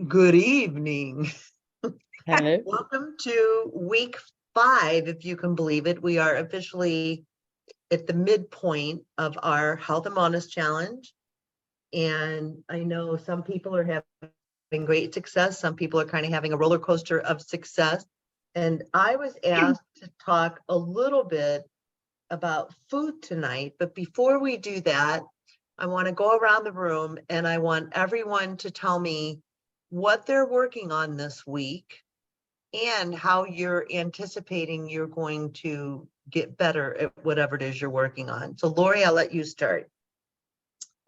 Good evening. Hello. Welcome to week 5, if you can believe it. We are officially at the midpoint of our Health and Wellness Challenge. And I know some people are having great success. Some people are kind of having a roller coaster of success. And I was asked to talk a little bit about food tonight. But before we do that, I want to go around the room and I want everyone to tell me what they're working on this week and how you're anticipating you're going to get better at whatever it is you're working on. So Lori, I'll let you start.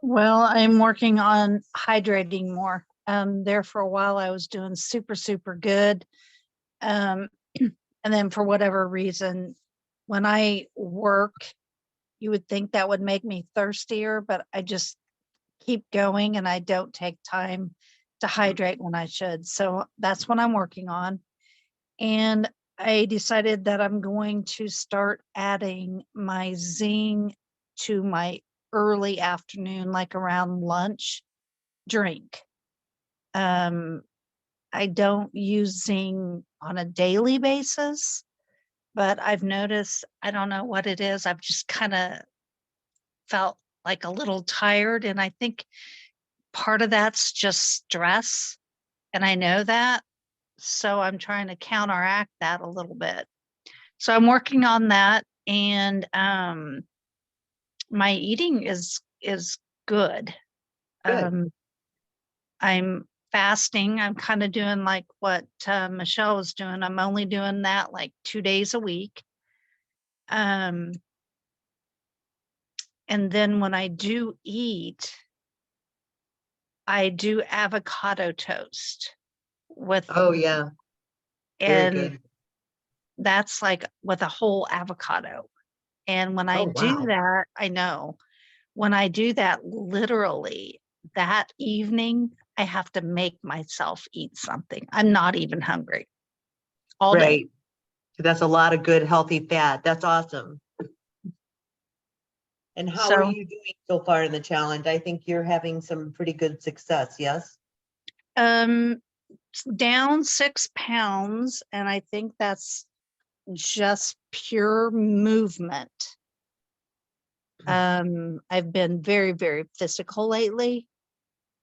Well, I'm working on hydrating more. There for a while, I was doing super good. And then for whatever reason, when I work, you would think that would make me thirstier, but I just keep going and I don't take time to hydrate when I should. So that's what I'm working on. And I decided that I'm going to start adding my Zing to my early afternoon, like around lunch drink. I don't use Zing on a daily basis, but I've noticed, I don't know what it is. I've just kind of felt like a little tired. And I think part of that's just stress. And I know that. So I'm trying to counteract that a little bit. So I'm working on that. And my eating is good. Good. I'm fasting. I'm kind of doing like what Michelle was doing. I'm only doing that like 2 days a week. And then when I do eat, I do avocado toast with, Oh yeah, very and good. that's like with a whole avocado. And when I Oh do wow. that, I know when I do that, literally that evening, I have to make myself eat something. I'm not even hungry all day. Right. That's a lot of good healthy fat. That's awesome. And how are So you doing so far in the challenge? I think you're having some pretty good success, yes? down 6 pounds, and I think that's just pure movement. I've been very physical lately,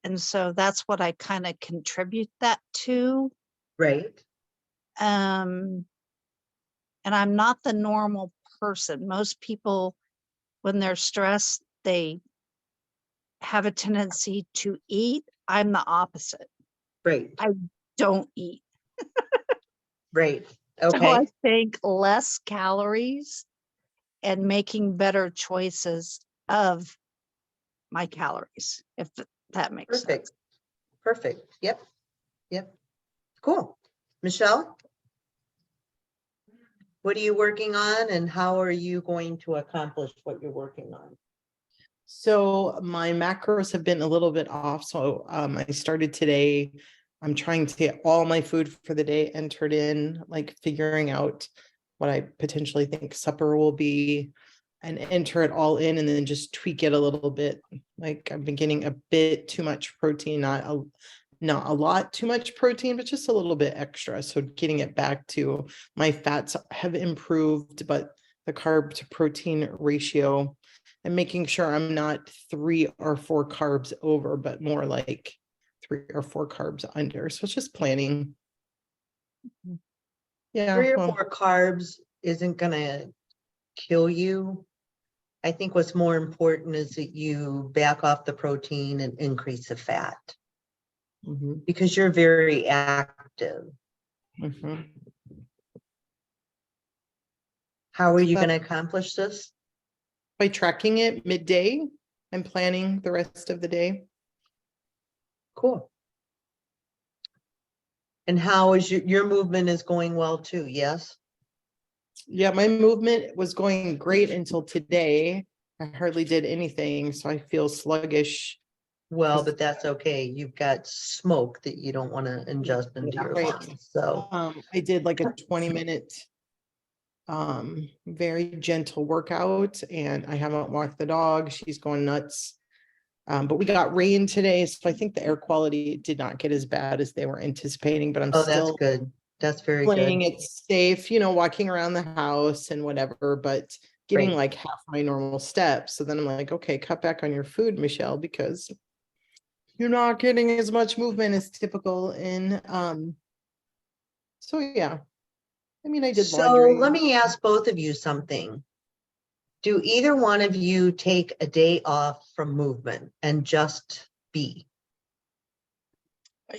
and so that's what I kind of contribute that to. Right. And I'm not the normal person. Most people, when they're stressed, they have a tendency to eat. I'm the opposite. Right. I don't eat. Right. So I Okay. think less calories and making better choices of my calories, if that makes Perfect. sense. Perfect. Yep. Yep. Cool. Michelle, what are you working on and how are you going to accomplish what you're working on? So my macros have been a little bit off. So I started today. I'm trying to get all my food for the day entered in, like figuring out what I potentially think supper will be and enter it all in and then just tweak it a little bit. Like I've been getting a bit too much protein, not a lot too much protein, but just a little bit extra. So getting it back to my fats have improved, but the carb to protein ratio and making sure I'm not 3 or 4 carbs over, but more like 3 or 4 carbs under. So it's just planning. Yeah. 3 or 4 carbs isn't going to kill you. I think what's more important is that you back off the protein and increase the fat because you're very active. How are you going to accomplish this? By tracking it midday. I'm planning the rest of the day. Cool. And how is your movement is going well too, yes? Yeah, my movement was going great until today. I hardly did anything, so I feel sluggish. Well, but that's okay. You've got smoke that you don't want to ingest into your lungs. So I did like a 20-minute very gentle workout and I haven't walked the dog. She's going nuts. But we got rain today, so I think the air quality did not get as bad as they were anticipating, but I'm Oh, that's still good. That's very playing good. it safe, walking around the house and whatever, but getting Right. like half my normal steps. So then I'm like, okay, cut back on your food, Michelle, because you're not getting as much movement as typical in so yeah. I mean, I did So laundry. let me ask both of you something. Do either one of you take a day off from movement and just be?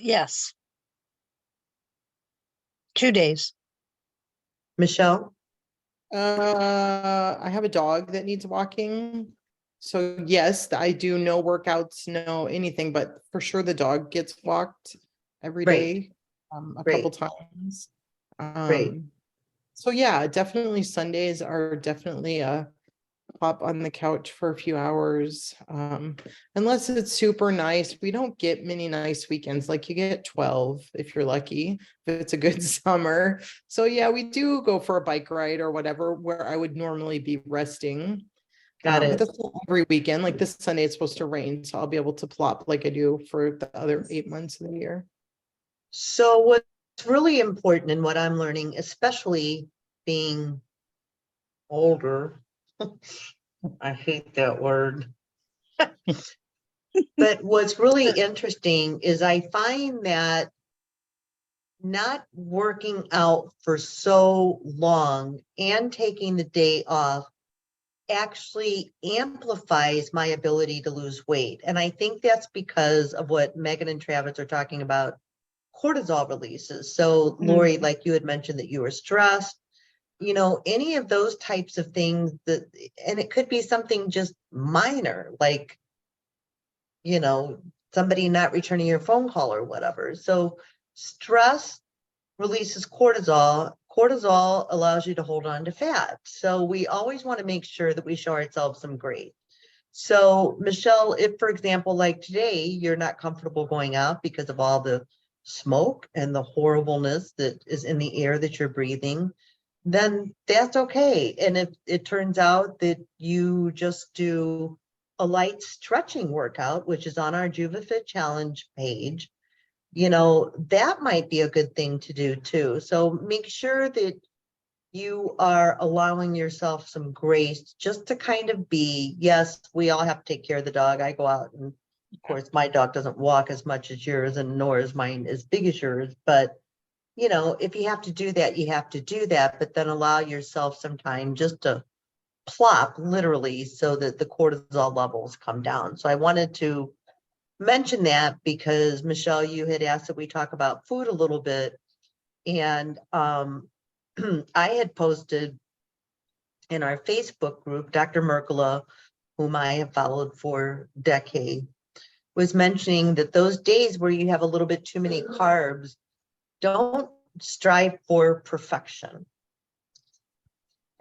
Yes. 2 days. Michelle? I have a dog that needs walking. So yes, I do no workouts, no anything, but for sure the dog gets walked every Right, day, a couple right, times. right. So yeah, definitely Sundays are definitely a pop on the couch for a few hours. Unless it's super nice. We don't get many nice weekends. Like you get 12 if you're lucky, if it's a good summer. So yeah, we do go for a bike ride or whatever where I would normally be resting. Got But it. that's not every weekend. Like this Sunday, it's supposed to rain, so I'll be able to plop like I do for the other 8 months of the year. So what's really important and what I'm learning, especially being older, I hate that word. But what's really interesting is I find that not working out for so long and taking the day off actually amplifies my ability to lose weight. And I think that's because of what Megan and Travis are talking about, cortisol releases. So Lori, like you had mentioned that you were stressed, any of those types of things that, and it could be something just minor, like, somebody not returning your phone call or whatever. So stress releases cortisol. Cortisol allows you to hold on to fat. So we always want to make sure that we show ourselves some grace. So Michelle, if for example, like today, you're not comfortable going out because of all the smoke and the horribleness that is in the air that you're breathing, then that's okay. And if it turns out that you just do a light stretching workout, which is on our JuvaFit Challenge page, that might be a good thing to do too. So make sure that you are allowing yourself some grace just to kind of be, yes, we all have to take care of the dog. I go out and of course my dog doesn't walk as much as yours and nor is mine as big as yours, but if you have to do that, you have to do that, but then allow yourself some time just to plop literally so that the cortisol levels come down. So I wanted to mention that because Michelle, you had asked that we talk about food a little bit. And I had posted in our Facebook group, Dr. Merkula, whom I have followed for decades, was mentioning that those days where you have a little bit too many carbs, don't strive for perfection.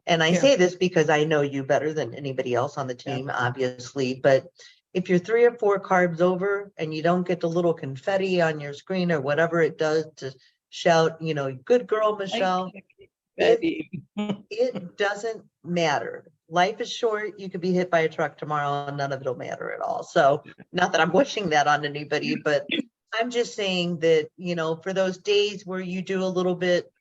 And I say this because I know you better than anybody else on the team, obviously, but if you're 3 or 4 carbs over and you don't get the little confetti on your screen or whatever it does to shout, good girl, Michelle, it doesn't matter. Life is short. You could be hit by a truck tomorrow and none of it'll matter at all. So not that I'm wishing that on anybody, but I'm just saying that, for those days where you do a little bit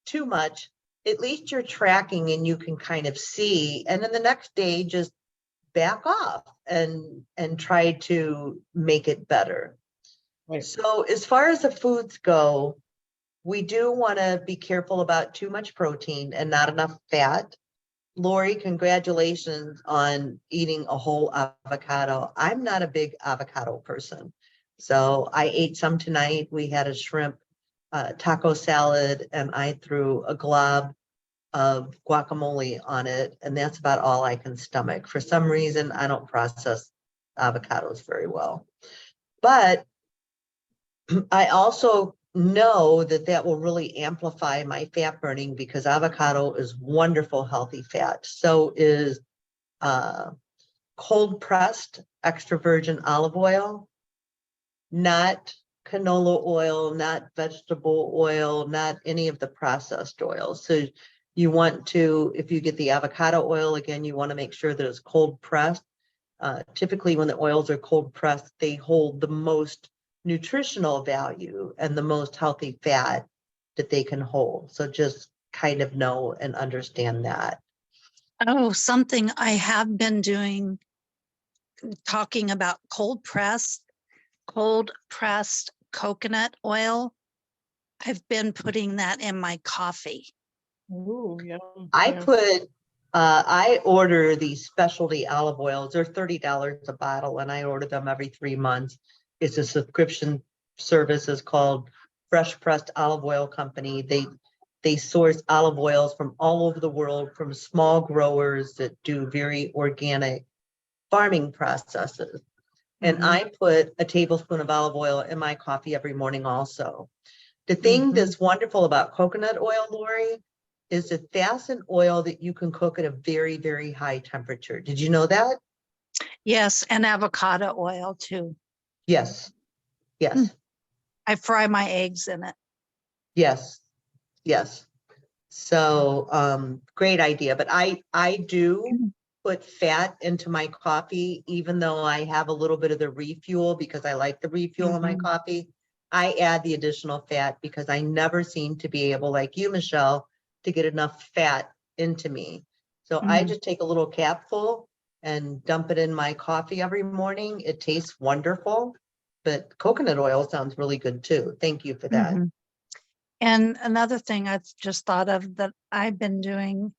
too much, at least you're tracking and you can kind of see. And then the next day, just back off and try to make it better. Right. So as far as the foods go, we do want to be careful about too much protein and not enough fat. Lori, congratulations on eating a whole avocado. I'm not a big avocado person. So I ate some tonight. We had a shrimp taco salad and I threw a glob of guacamole on it. And that's about all I can stomach. For some reason, I don't process avocados very well. But I also know that that will really amplify my fat burning because avocado is wonderful, healthy fat. So is cold pressed extra virgin olive oil, not canola oil, not vegetable oil, not any of the processed oils. So you want to, if you get the avocado oil, again, you want to make sure that it's cold pressed. Typically when the oils are cold pressed, they hold the most nutritional value and the most healthy fat that they can hold. So just kind of know and understand that. Oh, something I have been doing, talking about cold pressed coconut oil. I've been putting that in my coffee. Ooh, yeah. I order these specialty olive oils. They're $30 a bottle, and I order them every 3 months. It's a subscription service. It's called Fresh Pressed Olive Oil Company. They source olive oils from all over the world, from small growers that do very organic farming processes. And I put a tablespoon of olive oil in my coffee every morning also. The thing that's wonderful about coconut oil, Lori, is that that's an oil that you can cook at a very, very high temperature. Did you know that? Yes, and avocado oil too. Yes. Yes. I fry my eggs in it. Yes. Yes. So great idea. But I do put fat into my coffee, even though I have a little bit of the refuel, because I like the refuel in my coffee. I add the additional fat because I never seem to be able, like you, Michelle, to get enough fat into me. So I just take a little capful and dump it in my coffee every morning. It tastes wonderful, but coconut oil sounds really good too. Thank you for that. And another thing I've just thought of that I've been doing,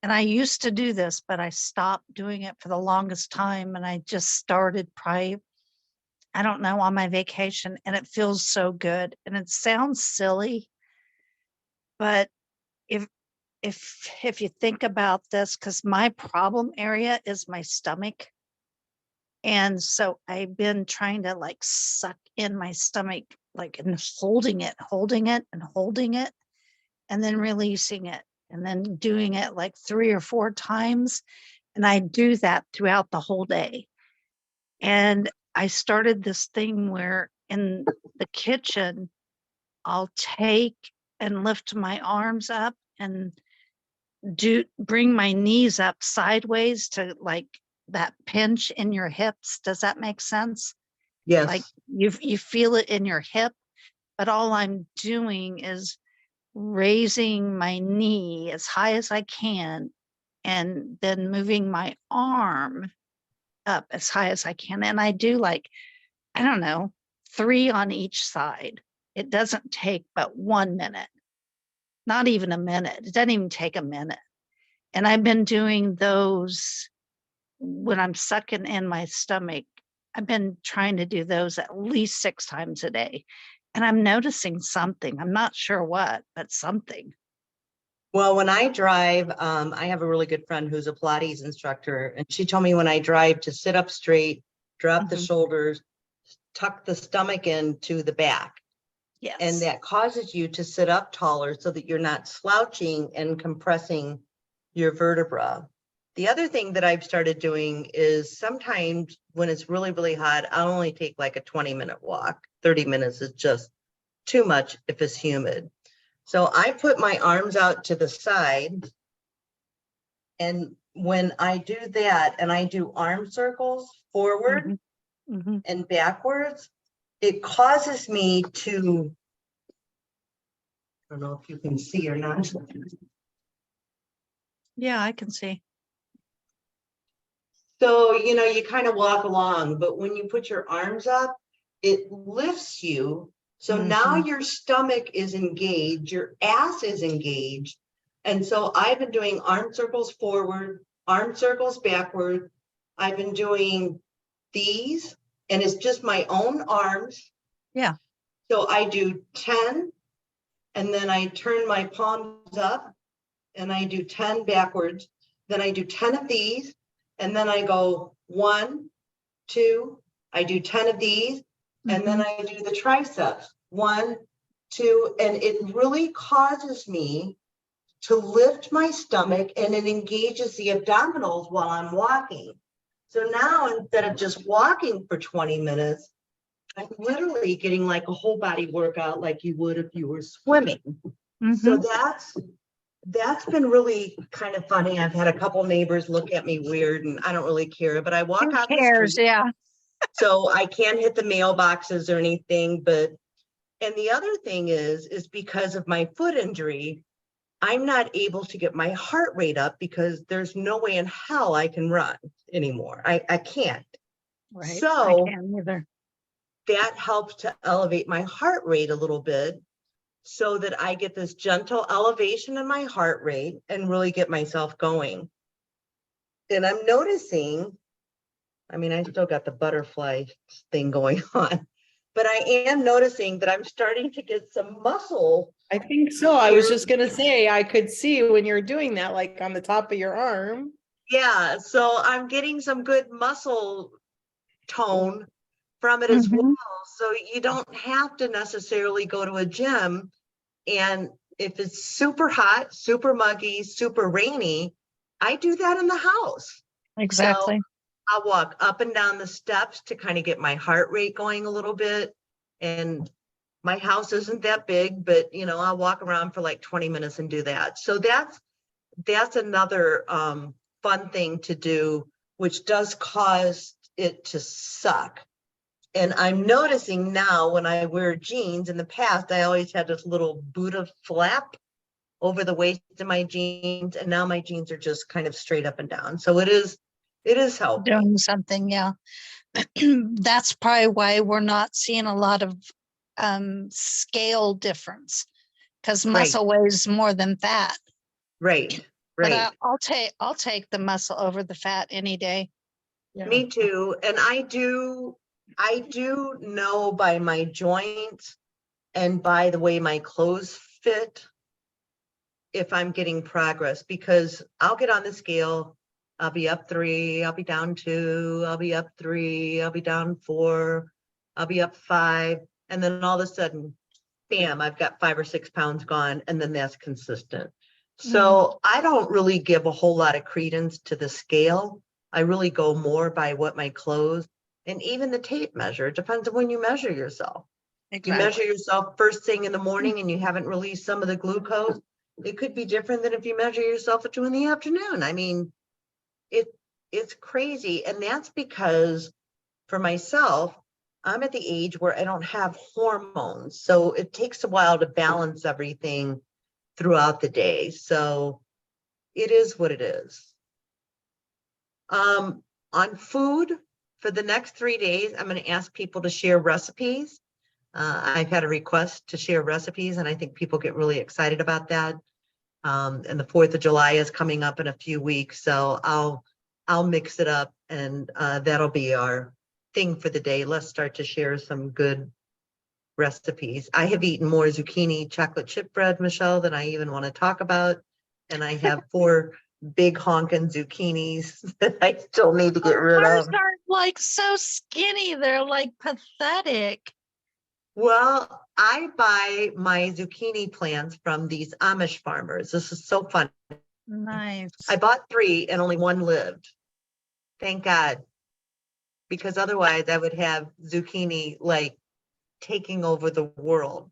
and I used to do this, but I stopped doing it for the longest time. And I just started probably, I don't know, on my vacation, and it feels so good. And it sounds silly, but if if you think about this, because my problem area is my stomach. And so I've been trying to like suck in my stomach, like, and holding it, and then releasing it, and then doing it like 3 or 4 times. And I do that throughout the whole day. And I started this thing where in the kitchen, I'll take and lift my arms up and bring my knees up sideways to like that pinch in your hips. Does that make sense? Yes. Like you feel it in your hip, but all I'm doing is raising my knee as high as I can and then moving my arm up as high as I can. And I do like, I don't know, 3 on each side. It doesn't take but 1 minute, not even a minute. It doesn't even take a minute. And I've been doing those when I'm sucking in my stomach. I've been trying to do those at least 6 times a day. And I'm noticing something. I'm not sure what, but something. Well, when I drive, I have a really good friend who's a Pilates instructor, and she told me when I drive to sit up straight, drop the shoulders, tuck the stomach into the back. Yes. And that causes you to sit up taller so that you're not slouching and compressing your vertebra. The other thing that I've started doing is sometimes when it's really, really hot, I'll only take like a 20-minute walk. 30 minutes is just too much if it's humid. So I put my arms out to the side. And when I do that and I do arm circles forward and backwards, it causes me to, I don't know if you can see or not. Yeah, I can see. So, you kind of walk along, but when you put your arms up, it lifts you. So now your stomach is engaged, your ass is engaged. And so I've been doing arm circles forward, arm circles backward. I've been doing these, and it's just my own arms. Yeah. So I do 10, and then I turn my palms up, and I do 10 backwards. Then I do 10 of these, and then I go 1, 2, I do 10 of these, and then I do the triceps, 1, 2, and it really causes me to lift my stomach, and it engages the abdominals while I'm walking. So now instead of just walking for 20 minutes, I'm literally getting like a whole body workout like you would if you were swimming. So that's been really kind of funny. I've had a couple neighbors look at me weird and I don't really care, but I walk Who out the cares? street, Yeah. so I can't hit the mailboxes or anything. But, and the other thing is because of my foot injury, I'm not able to get my heart rate up because there's no way in hell I can run anymore. I can't. Right. I So can't either. that helps to elevate my heart rate a little bit so that I get this gentle elevation in my heart rate and really get myself going. And I'm noticing, I mean, I still got the butterfly thing going on, but I am noticing that I'm starting to get some muscle. I think so. I was just gonna say, I could see when you're doing that, like on the top of your arm. Yeah, so I'm getting some good muscle tone from it as well. Mhm. So you don't have to necessarily go to a gym. And if it's super hot, super muggy, super rainy, I do that in the house. So Exactly. I'll walk up and down the steps to kind of get my heart rate going a little bit. And my house isn't that big, but you know, I'll walk around for like 20 minutes and do that. So that's another fun thing to do, which does cause it to suck. And I'm noticing now when I wear jeans, in the past, I always had this little Buddha flap over the waist of my jeans. And now my jeans are just kind of straight up and down. So it is helping. Doing something. Yeah. That's probably why we're not seeing a lot of scale difference, because Right, muscle weighs more than fat. right, But right. I'll take the muscle over the fat any day. Yeah. Me too. And I do know by my joints and by the way my clothes fit if I'm getting progress, because I'll get on the scale, I'll be up 3, I'll be down 2, I'll be up 3, I'll be down 4, I'll be up 5, and then all of a sudden, bam, I've got 5 or 6 pounds gone, and then that's consistent. So I don't really give a whole lot of credence to the scale. I really go more by what my clothes, and even the tape measure. It depends on when you measure yourself. If you measure yourself first thing in the morning and you haven't released some of the glucose, it could be different than if you measure yourself at 2 in the afternoon. I mean, it's crazy. And that's because for myself, I'm at the age where I don't have hormones. So it takes a while to balance everything throughout the day. So it is what it is. On food, for the next 3 days, I'm going to ask people to share recipes. I've had a request to share recipes, and I think people get really excited about that. And the 4th of July is coming up in a few weeks, so I'll mix it up, and that'll be our thing for the day. Let's start to share some good recipes. I have eaten more zucchini chocolate chip bread, Michelle, than I even want to talk about, and I have 4 big honking zucchinis that I still need to get rid Ours of. are like so skinny. They're like pathetic. Well, I buy my zucchini plants from these Amish farmers. This is so fun. Nice. I bought 3 and only 1 lived. Thank God. Because otherwise I would have zucchini like taking over the world.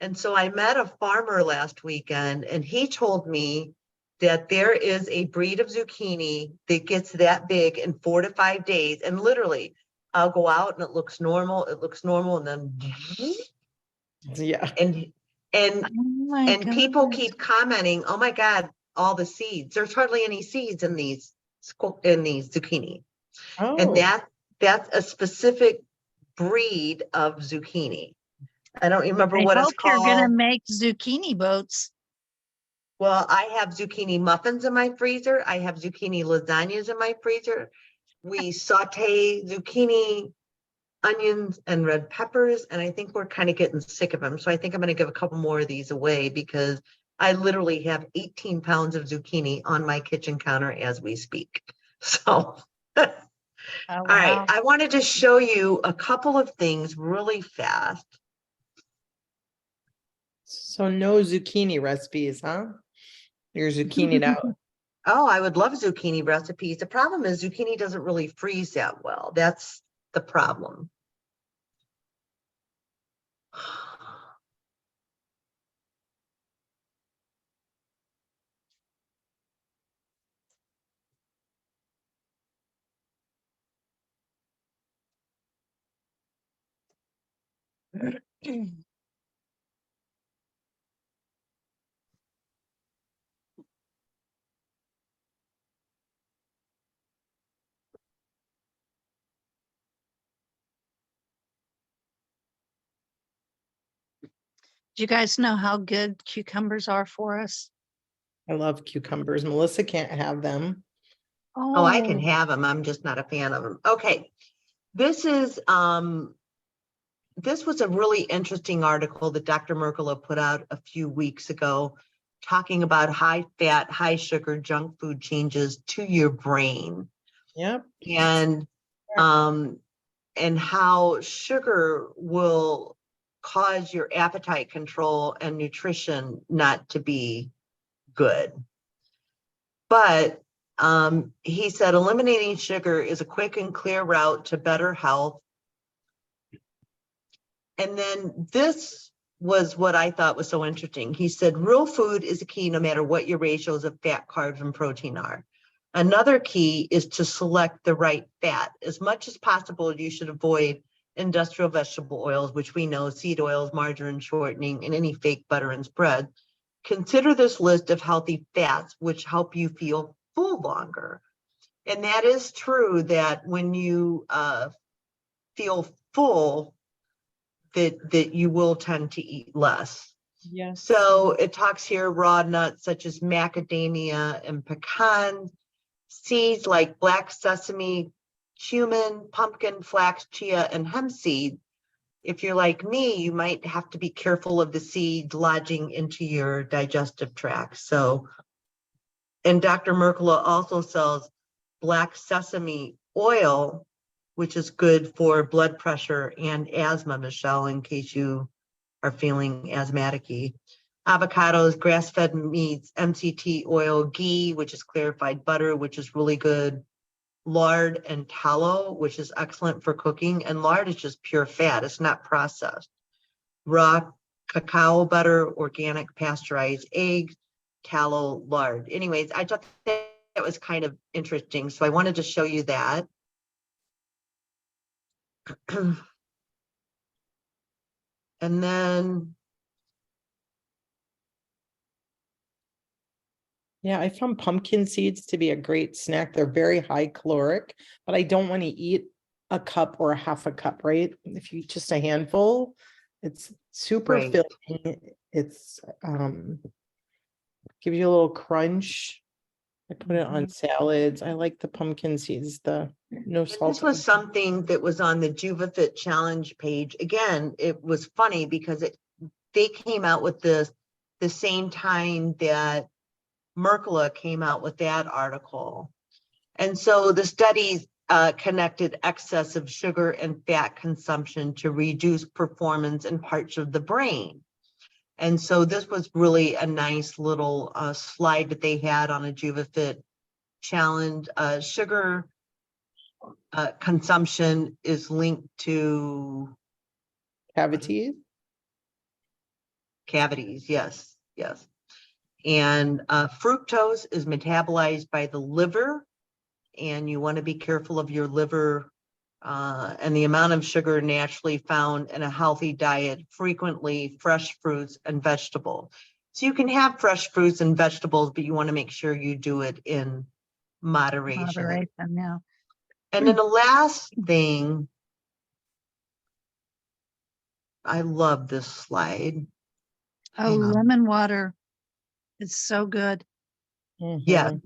And so I met a farmer last weekend, and he told me that there is a breed of zucchini that gets that big in 4 to 5 days. And literally, I'll go out and it looks normal, and then Yeah. and Oh my and people goodness. keep commenting, oh my God, all the seeds. There's hardly any seeds in these zucchini. And Oh, that's a specific breed of zucchini. I don't remember I what it's hope you're gonna called. make zucchini boats. Well, I have zucchini muffins in my freezer. I have zucchini lasagnas in my freezer. We saute zucchini, onions, and red peppers, and I think we're kind of getting sick of them. So I think I'm going to give a couple more of these away because I literally have 18 pounds of zucchini on my kitchen counter as we speak. So, all Oh right, wow. I wanted to show you a couple of things really fast. so no zucchini recipes, huh? You're zucchinied out. Oh, I would love zucchini recipes. The problem is zucchini doesn't really freeze that well. That's the problem. Do you guys know how good cucumbers are for us? I love cucumbers. Melissa can't have them. Oh, I can Oh, have them. I'm just not a fan of them. Okay. This is this was a really interesting article that Dr. Merkula put out a few weeks ago, talking about high fat, high sugar junk food changes to your brain, Yep. and how sugar will cause your appetite control and nutrition not to be good. But he said eliminating sugar is a quick and clear route to better health. And then this was what I thought was so interesting. He said, real food is a key no matter what your ratios of fat, carbs, and protein are. Another key is to select the right fat. As much as possible, you should avoid industrial vegetable oils, which we know, seed oils, margarine, shortening, and any fake butter and spread. Consider this list of healthy fats, which help you feel full longer. And that is true that when you feel full, that you will tend to eat less. Yes. So it talks here raw nuts such as macadamia and pecans, seeds like black sesame, cumin, pumpkin, flax, chia, and hemp seed. If you're like me, you might have to be careful of the seed lodging into your digestive tract. So, and Dr. Merkula also sells black sesame oil, which is good for blood pressure and asthma, Michelle, in case you are feeling asthmatic-y. Avocados, grass-fed meats, MCT oil, ghee, which is clarified butter, which is really good. Lard and tallow, which is excellent for cooking. And lard is just pure fat. It's not processed. Raw cacao butter, organic pasteurized eggs, tallow, lard. Anyways, I thought that was kind of interesting. So I wanted to show you that. And then, Yeah, I found pumpkin seeds to be a great snack. They're very high caloric, but I don't want to eat a cup or a half a cup, right? If you eat just a handful, it's super right. filling. It's gives you a little crunch. I put it on salads. I like the pumpkin seeds, the no And salt. this was something that was on the JuvaFit challenge page. Again, it was funny because they came out with this the same time that Merkula came out with that article. And so the studies connected excessive sugar and fat consumption to reduce performance in parts of the brain. And so this was really a nice little slide that they had on a JuvaFit challenge. Sugar consumption is linked to Cavities. cavities. Yes, yes. And fructose is metabolized by the liver, and you want to be careful of your liver and the amount of sugar naturally found in a healthy diet, frequently fresh fruits and vegetables. So you can have fresh fruits and vegetables, but you want to make sure you do it in moderation. moderation, yeah. And then the last thing, I love this slide. Oh, Hang on. lemon water is so good. Yeah. Mhm.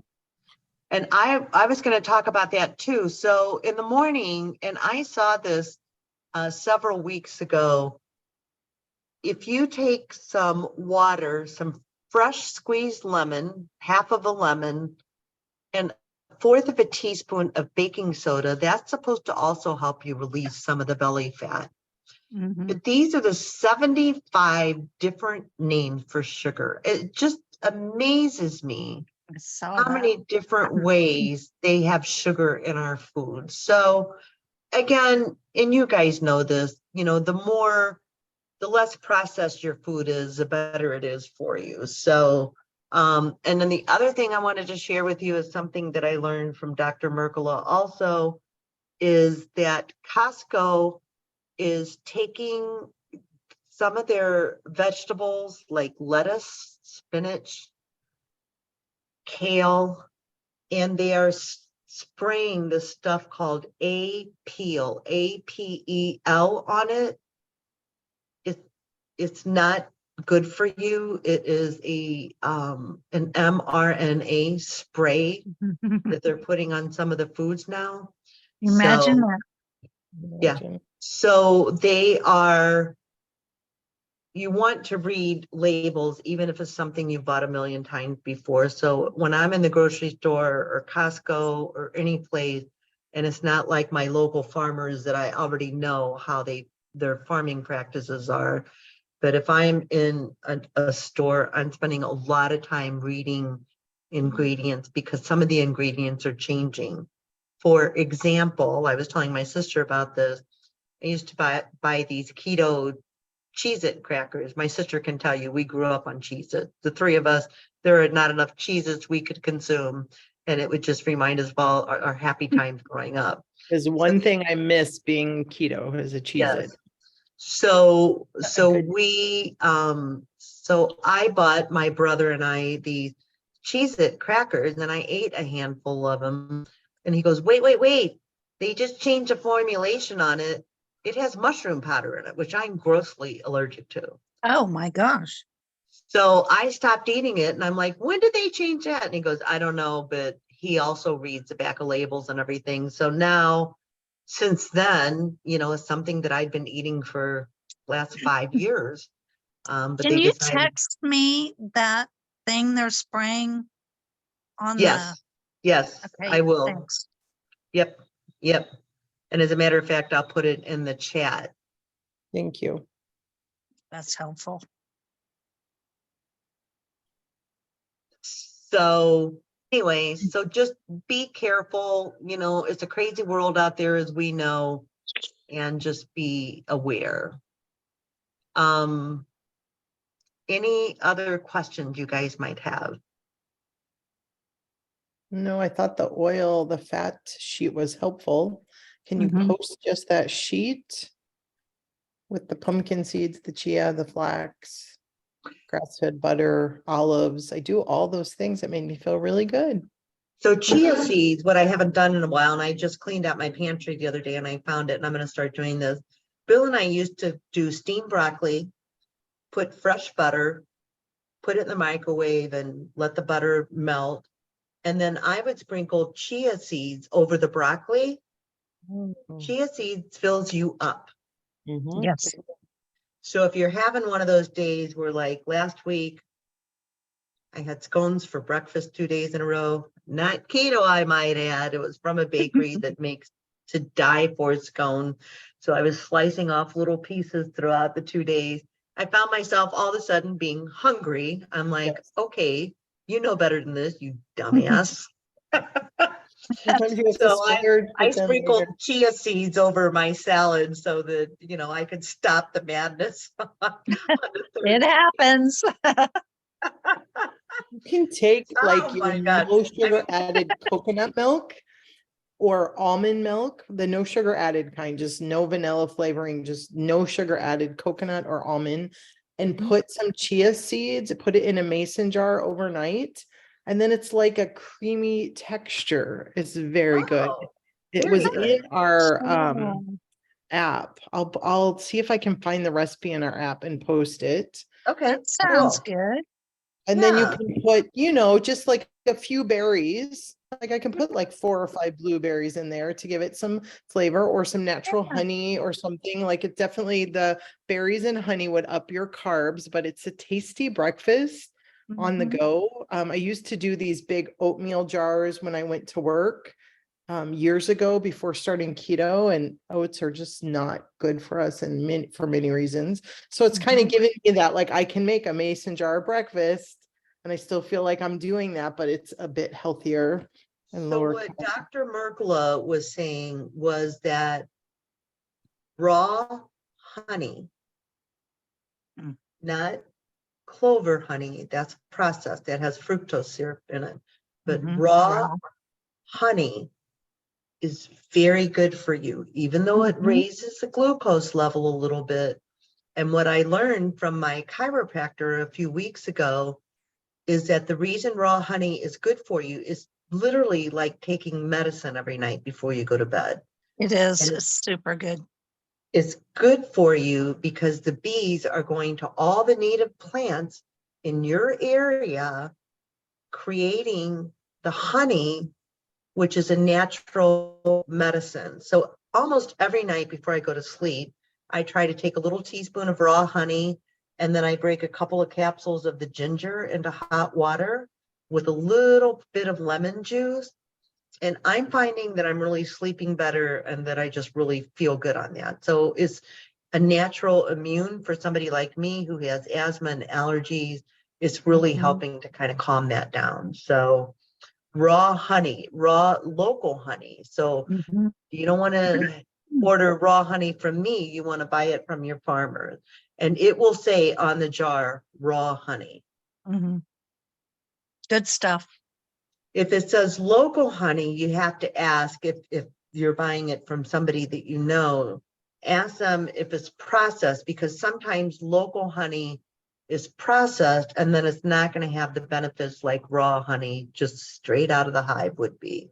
And I was going to talk about that too. So in the morning, and I saw this several weeks ago, if you take some water, some fresh squeezed lemon, half of a lemon, and a fourth of a teaspoon of baking soda, that's supposed to also help you release some of the belly fat. Mhm. But these are the 75 different names for sugar. It just amazes me I saw how that. many different ways they have sugar in our food. So again, and you guys know this, you know, the less processed your food is, the better it is for you. So, and then the other thing I wanted to share with you is something that I learned from Dr. Merkula also, is that Costco is taking some of their vegetables like lettuce, spinach, kale, and they are spraying this stuff called A-Peel, A-P-E-L on it. It's not good for you. It is an mRNA spray that they're putting on some of the foods now. Imagine So, that. yeah. Imagine. So you want to read labels, even if it's something you've bought a million times before. So when I'm in the grocery store or Costco or any place, and it's not like my local farmers that I already know how their farming practices are. But if I'm in a store, I'm spending a lot of time reading ingredients because some of the ingredients are changing. For example, I was telling my sister about this. I used to buy these keto Cheez-It crackers. My sister can tell you, we grew up on Cheez-It. The three of us, there are not enough Cheez-Its we could consume. And it would just remind us of all our happy times growing up. There's one thing I miss being keto is a Cheez-It. Yes. So Good. so I bought my brother and I these Cheez-It crackers, and I ate a handful of them. And he goes, wait. They just changed the formulation on it. It has mushroom powder in it, which I'm grossly allergic to. Oh my gosh. So I stopped eating it, and I'm like, when did they change that? And he goes, I don't know, but he also reads the back of labels and everything. So now, since then, it's something that I've been eating for last 5 years. But Can they you decided, text me that thing they're spraying on the, yes, I okay, will. thanks. Yep. And as a matter of fact, I'll put it in the chat. Thank you. That's helpful. So anyway, so just be careful. It's a crazy world out there, as we know, and just be aware. Any other questions you guys might have? No, I thought the fat sheet was helpful. Can you Mhm. post just that sheet with the pumpkin seeds, the chia, the flax, grass-fed butter, olives? I do all those things that made me feel really good. So chia seeds, what I haven't done in a while, and I just cleaned out my pantry the other day and I found it, and I'm going to start doing this. Bill and I used to do steamed broccoli, put fresh butter, put it in the microwave and let the butter melt. And then I would sprinkle chia seeds over the broccoli. Chia seeds fills you up. Mhm. Yes. So if you're having one of those days where, like last week, I had scones for breakfast 2 days in a row, not keto, I might add. It was from a bakery that makes to die for scone. So I was slicing off little pieces throughout the 2 days. I found myself all of a sudden being hungry. I'm like, Yes. okay, you know better than this, you dumbass. Sometimes you get So inspired, I but then later. sprinkled chia seeds over my salad so that, I could stop the madness on the It third. happens. You can take like Oh your my God. no sugar added coconut milk or almond milk, the no sugar added kind, just no vanilla flavoring, just no sugar added coconut or almond, and Mhm. put some chia seeds, put it in a mason jar overnight. And then it's like a creamy texture. It's very good. Oh, It very was good. in our Oh, app. I'll see if I can find the recipe in our app and post it. Okay, that sounds cool. good. And then you Yeah. can put, just like a few berries. Like I can put like 4 or 5 blueberries in there to give it some flavor, or some natural Yeah. honey or something. Like it definitely, the berries and honey would up your carbs, but it's a tasty breakfast on the Mhm. go. I used to do these big oatmeal jars when I went to work years ago before starting keto, and oats are just not good for us and for many reasons. So it's kind of Mhm. giving me that, like, I can make a mason jar breakfast and I still feel like I'm doing that, but it's a bit healthier and So lower. what Dr. Merkla was saying was that raw honey, Mm. not clover honey, that's processed, that has fructose syrup in it, but Mhm. raw Wow. honey is very good for you, even though it Mhm. raises the glucose level a little bit. And what I learned from my chiropractor a few weeks ago is that the reason raw honey is good for you is literally like taking medicine every night before you go to bed. It is. And It's super good. it's good for you because the bees are going to all the native plants in your area, creating the honey, which is a natural medicine. So almost every night before I go to sleep, I try to take a little teaspoon of raw honey, and then I break a couple of capsules of the ginger into hot water with a little bit of lemon juice. And I'm finding that I'm really sleeping better and that I just really feel good on that. So it's a natural immune for somebody like me who has asthma and allergies. It's really helping to kind of calm that down. So raw honey, raw local honey. So Mhm. you don't want to order raw honey from me. You want to buy it from your farmer. And it will say on the jar, raw honey. Mhm. Good stuff. If it says local honey, you have to ask if you're buying it from somebody that you know, ask them if it's processed, because sometimes local honey is processed and then it's not going to have the benefits like raw honey just straight out of the hive would be.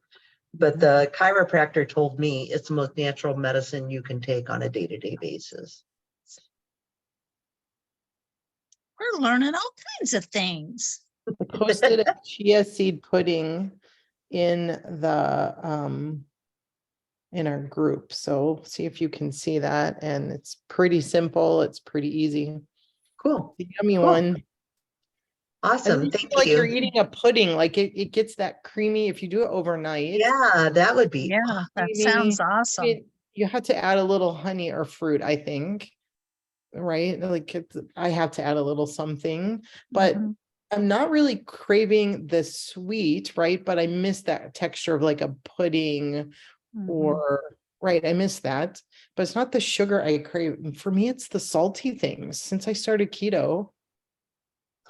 But the chiropractor told me it's the most natural medicine you can take on a day-to-day basis. We're learning all kinds of things. I posted a chia seed pudding in the in our group. So see if you can see that. And it's pretty simple. It's pretty easy. Cool. The yummy Cool. one. And Awesome. then you Thank feel like you. you're eating a pudding. Like it gets that creamy if you do it overnight. Yeah, that would be Yeah, that creamy. sounds awesome. You have to add a little honey or fruit, I think. Right? Like I have to add a little something, but Mhm. I'm not really craving the sweet, right? But I miss that texture of like a pudding Mhm. or right. I miss that, but it's not the sugar I crave. For me, it's the salty things. Since I started keto,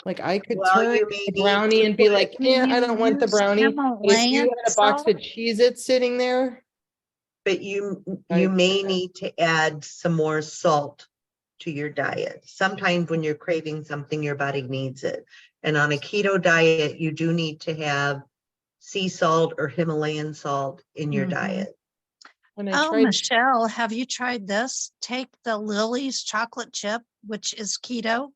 like I could well, turn you may a need brownie to and be put like, Do yeah, I you don't want the use brownie. If you Himalayan had a box salt? of Cheez-Its sitting there, but you I- may need to add some more salt to your diet. Sometimes when you're craving something, your body needs it. And on a keto diet, you do need to have sea salt or Himalayan salt in your Mhm. diet. when I Oh, tried, Michelle, have you tried this? Take the Lily's chocolate chip, which is keto,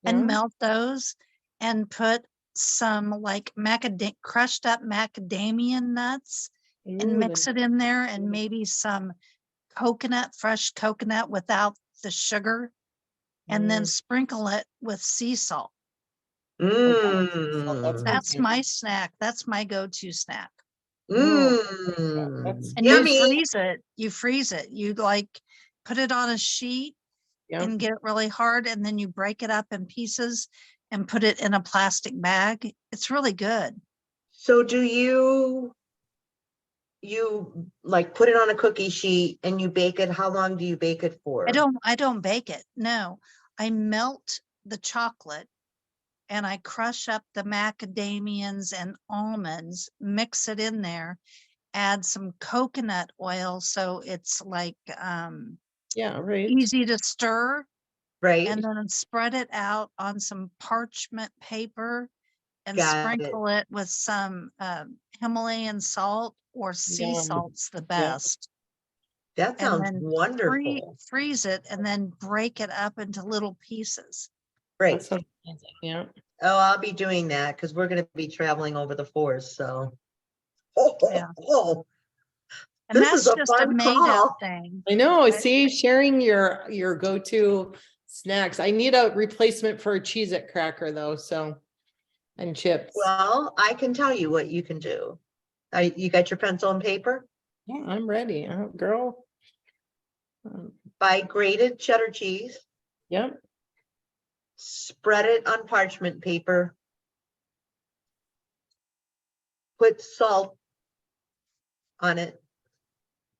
and yeah, melt those and put some like crushed up macadamia nuts and ooh, mix it in there, and maybe some fresh coconut without the sugar, and then sprinkle it with sea salt. Mmm. That's my snack. That's my go-to snack. Mmm. And you Yummy. freeze it. You freeze it. You like put it on a sheet yeah. and get it really hard, and then you break it up in pieces and put it in a plastic bag. It's really good. So do you like put it on a cookie sheet and you bake it? How long do you bake it for? I don't bake it. No. I melt the chocolate and I crush up the macadamians and almonds, mix it in there, add some coconut oil so it's like Yeah, right. easy to stir, Right? and then spread it out on some parchment paper and Got it. sprinkle it with some Himalayan salt or sea Yum. salt's the Yeah. best. That And sounds then wonderful. freeze it and then break it up into little pieces. That Great. sounds amazing. Yeah. Oh, I'll be doing that because we're going to be traveling over the forest. So, Yeah. And this is that's a just a fun made up call. thing. I know. I- See, sharing your go-to snacks. I need a replacement for a Cheez-It cracker though, so and chips. Well, I can tell you what you can do. You got your pencil and paper? Yeah, I'm ready. Girl. Buy grated cheddar cheese, Yep. spread it on parchment paper, put salt on it,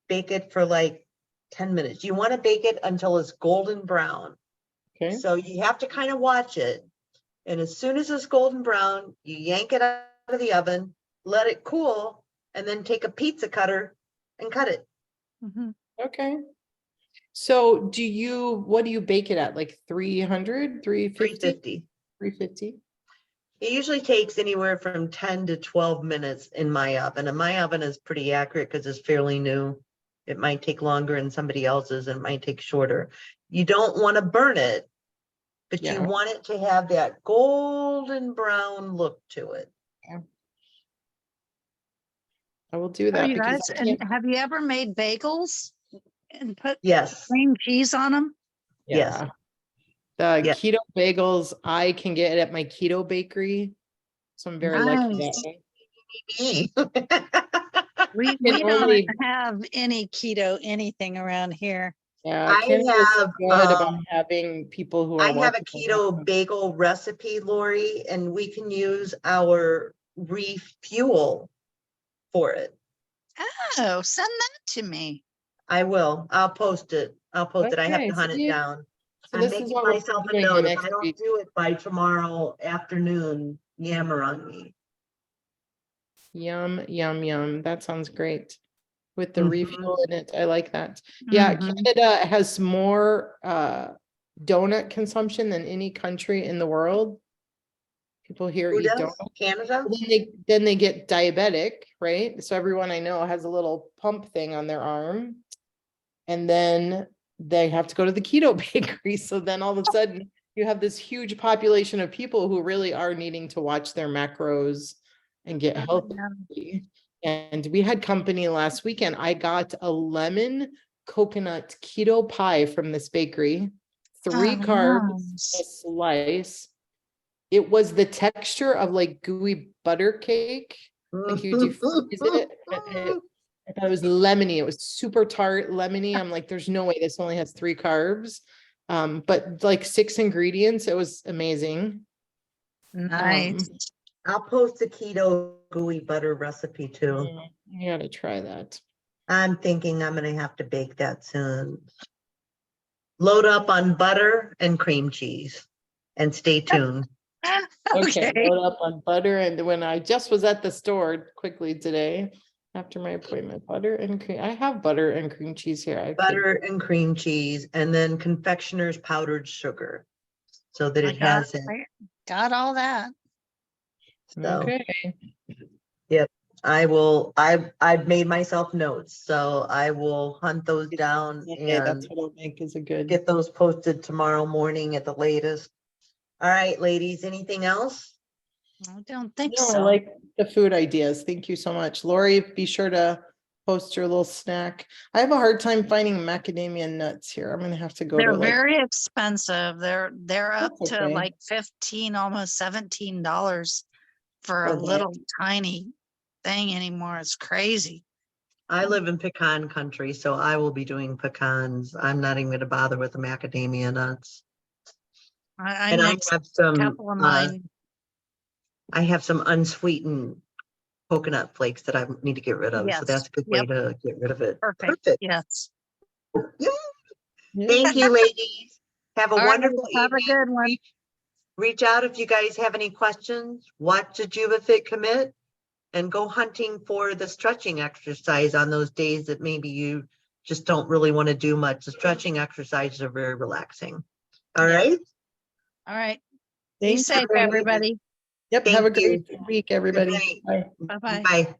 bake it for like 10 minutes. You want to bake it until it's golden brown. Okay. So you have to kind of watch it. And as soon as it's golden brown, you yank it out of the oven, let it cool, and then take a pizza cutter and cut it. Mhm. Okay. So what do you bake it at? Like 300, 350, 350. 350? It usually takes anywhere from 10 to 12 minutes in my oven, and my oven is pretty accurate because it's fairly new. It might take longer in somebody else's and it might take shorter. You don't want to burn it, but you Yeah. want it to have that golden brown look to it. I will do Oh, that you because guys, I and can't. have you ever made bagels and put Yes, cream cheese on them? yes. Yeah. The Yeah. keto bagels I can get at my keto bakery. So I'm very lucky that Nice. way. We Can don't only, have any keto anything around here. yeah, I Canada is have good about having people who are I have a watching. keto bagel recipe, Lori, and we can use our refuel for it. Oh, send that to me. I will. I'll post it. I'll post it. I have Okay, to hunt it see? down. So I'm this is making what we're myself a doing the note. If next I don't week. do it by tomorrow afternoon, yammer on me. Yum, yum, yum. That sounds great. With the Mhm. refuel in it. I like that. Yeah, Mhm. Canada has more donut consumption than any country in the world. People here Who eat does? donuts. Canada? Then they get diabetic, right? So everyone I know has a little pump thing on their arm. And then they have to go to the keto bakery. So then all of a sudden you have this huge population of people who really are needing to watch their macros and get healthy. And we had company last weekend. I got a lemon coconut keto pie from this bakery, 3 Oh, carbs, nice. a slice. It was the texture of like gooey butter cake. Like you defreeze it. I thought it was lemony. It was super tart, lemony. I'm like, there's no way this only has 3 carbs. But like 6 ingredients. It was amazing. Nice. I'll post the keto gooey butter recipe too. You gotta try that. I'm thinking I'm gonna have to bake that soon. Load up on butter and cream cheese and stay tuned. Okay, Okay. load up on butter. And when I just was at the store quickly today, after my appointment, butter and cream. I have butter and cream cheese here. I could, Butter and cream cheese, and then confectioner's powdered sugar, so that it has it. I got all that. So, okay. yep, I will. I've made myself notes, so I will hunt those down Okay, that's and what I'll make is a good. get those posted tomorrow morning at the latest. All right, ladies, anything else? I don't think No, I so. like the food ideas. Thank you so much. Lori, be sure to post your little snack. I have a hard time finding macadamia nuts here. I'm gonna have to go They're to like, very expensive. They're up That's to okay. like $15, almost $17 for a Okay. little tiny thing anymore. It's crazy. I live in pecan country, so I will be doing pecans. I'm not even gonna bother with the macadamia nuts. I And I mixed have a some, couple of mine. I have some unsweetened coconut flakes that I need to get rid of. So Yes. that's a good way Yep. to get rid of it. Perfect. Perfect. Yes. Thank you, ladies. Have a All right, wonderful have a evening. good one. Reach out if you guys have any questions. Watch a JuvaFit commit and go hunting for the stretching exercise on those days that maybe you just don't really want to do much. The stretching exercises are very relaxing. All Yeah. right. All right. Be thanks, safe, everybody. everybody. Yep, Thank have a you. great week, everybody. night. Bye. Bye-bye. Bye.